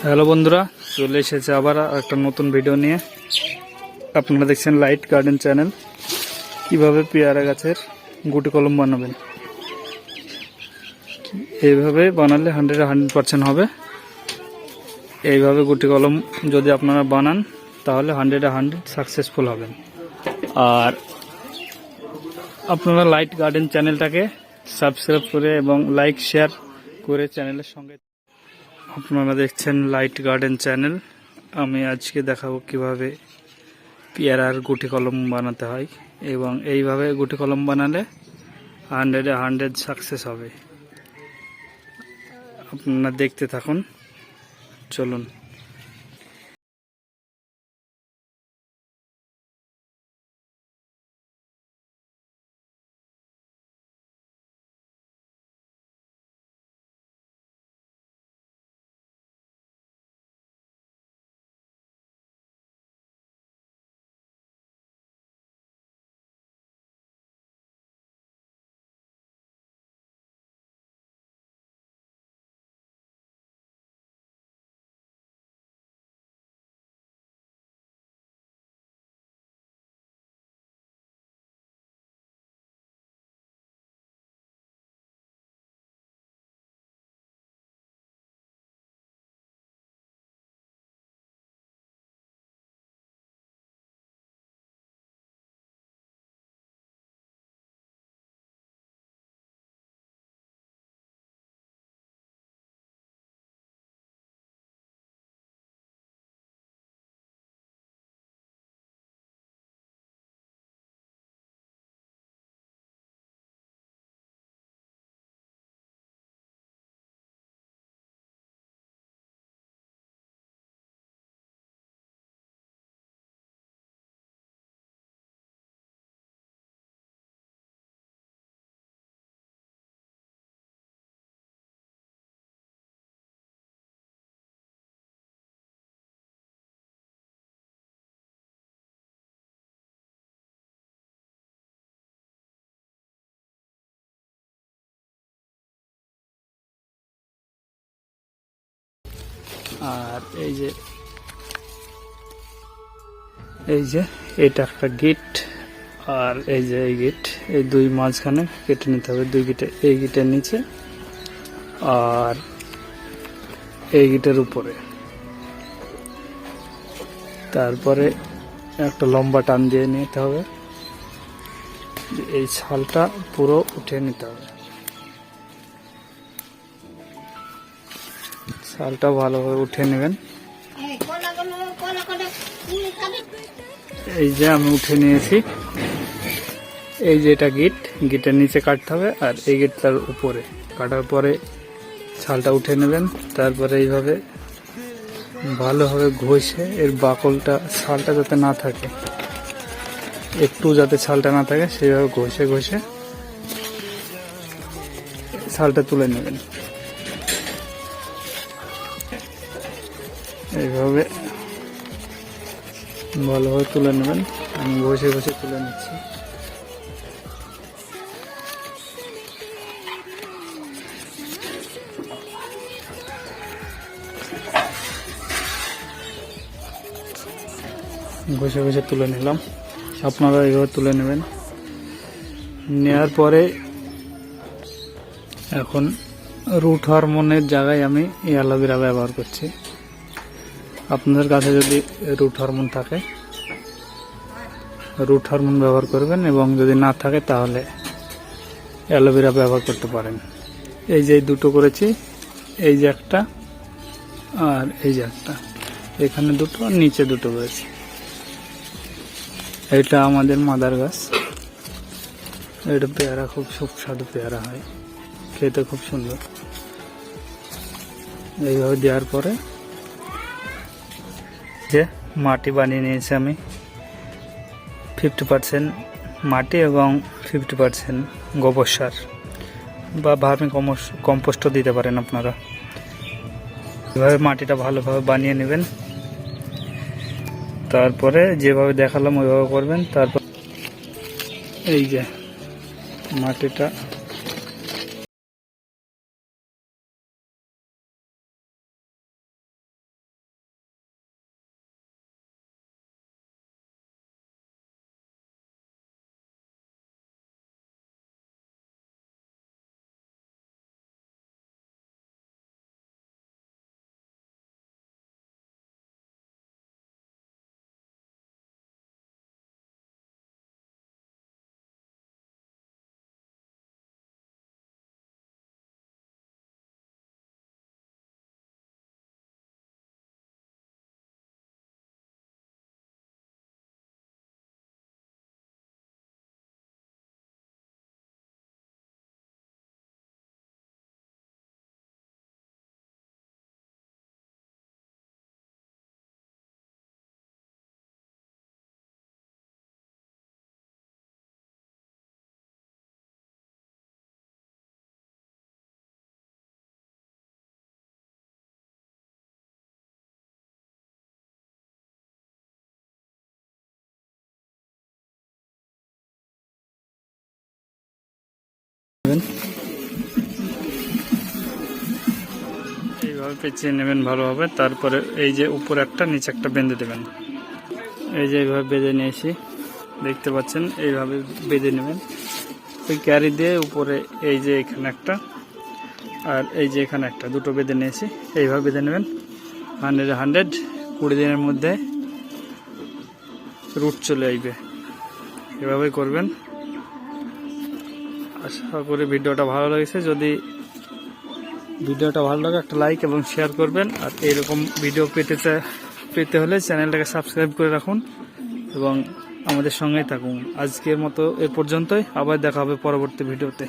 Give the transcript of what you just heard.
Hello বন্ধুরা, চলে এসেছে আবার একটা নতুন ভিডিও নিয়ে। আপনারা দেখছেন লাইট গার্ডেন চ্যানেল। কিভাবে পেয়ারা গাছের গুটি কলম বানাবেন, এইভাবে বানালে 100% হবে। এইভাবে গুটি কলম যদি আপনারা বানান তাহলে 100% সাকসেসফুল হবেন। আর আপনারা লাইট গার্ডেন চ্যানেলটাকে সাবস্ক্রাইব করে এবং লাইক শেয়ার করে চ্যানেলের সঙ্গে। আপনারা দেখছেন লাইট গার্ডেন চ্যানেল। আমি আজকে দেখাবো কিভাবে পেয়ারার গুটি কলম বানাতে হয় এবং এইভাবে গুটি কলম বানালে 100% সাকসেস হবে। আপনারা দেখতে থাকুন, চলুন। আর এই যে এটা একটা গিট, আর এই যে এই গিট, এই দুই মাঝখানে কেটে নিতে হবে। দুই গিটে, এই গিটের নিচে আর এই গিটের উপরে। তারপরে একটা লম্বা টান দিয়ে নিতে হবে, এই ছালটা পুরো উঠিয়ে নিতে হবে। ছালটা ভালোভাবে উঠিয়ে নেবেন। এই যে আমি উঠে নিয়েছি। এই যে এটা গিটের নিচে কাটতে হবে, আর এই গিটটার উপরে কাটার পরে ছালটা উঠে নেবেন। তারপরে এইভাবে ভালোভাবে ঘষে এর বাকলটা, ছালটা যাতে না থাকে, একটু যাতে ছালটা না থাকে, সেইভাবে ঘষে ছালটা তুলে নেবেন। এইভাবে ভালোভাবে তুলে নেবেন। আমি ঘষে তুলে নিচ্ছি। ঘষে তুলে নিলাম। আপনারা এইভাবে তুলে নেবেন। নেওয়ার পরে এখন রুট হরমোনের জায়গায় আমি অ্যালোভেরা ব্যবহার করছি। আপনাদের কাছে যদি রুট হরমোন থাকে, রুট হরমোন ব্যবহার করবেন, এবং যদি না থাকে তাহলে অ্যালোভেরা ব্যবহার করতে পারেন। এই যে দুটো করেছি, এই যে একটা আর এই যে একটা, এখানে দুটো, নিচে দুটো করেছি। এটা আমাদের মাদার গাছ। এটা পেয়ারা খুব সুস্বাদু পেয়ারা হয়, খেতে খুব সুন্দর। এইভাবে দেওয়ার পরে যে মাটি বানিয়ে নিয়েছি আমি, 50% মাটি এবং 50% গোবর সার বা ভার্মি কম্পোস্টও দিতে পারেন আপনারা। এভাবে মাটিটা ভালোভাবে বানিয়ে নেবেন। তারপরে যেভাবে দেখালাম ওইভাবে করবেন। তারপর এই যে মাটিটা এইভাবে পেঁচিয়ে নেবেন ভালোভাবে। তারপরে এই যে উপরে একটা নিচে একটা বেঁধে দেবেন। এই যে এইভাবে বেঁধে নিয়েছি, দেখতে পাচ্ছেন, এইভাবে বেঁধে নেবেন। ওই ক্যারি দিয়ে উপরে এই যে এখানে একটা আর এই যে এখানে একটা, দুটো বেঁধে নিয়েছি। এইভাবে বেঁধে নেবেন। 100 20 দিনের মধ্যে রুট চলে আসবে। এভাবেই করবেন। আশা করি ভিডিওটা ভালো লেগেছে। যদি ভিডিওটা ভালো লাগে একটা লাইক এবং শেয়ার করবেন। আর এইরকম ভিডিও পেতে হলে চ্যানেলটাকে সাবস্ক্রাইব করে রাখুন এবং আমাদের সঙ্গেই থাকুন। আজকের মতো এ পর্যন্তই, আবার দেখা হবে পরবর্তী ভিডিওতে।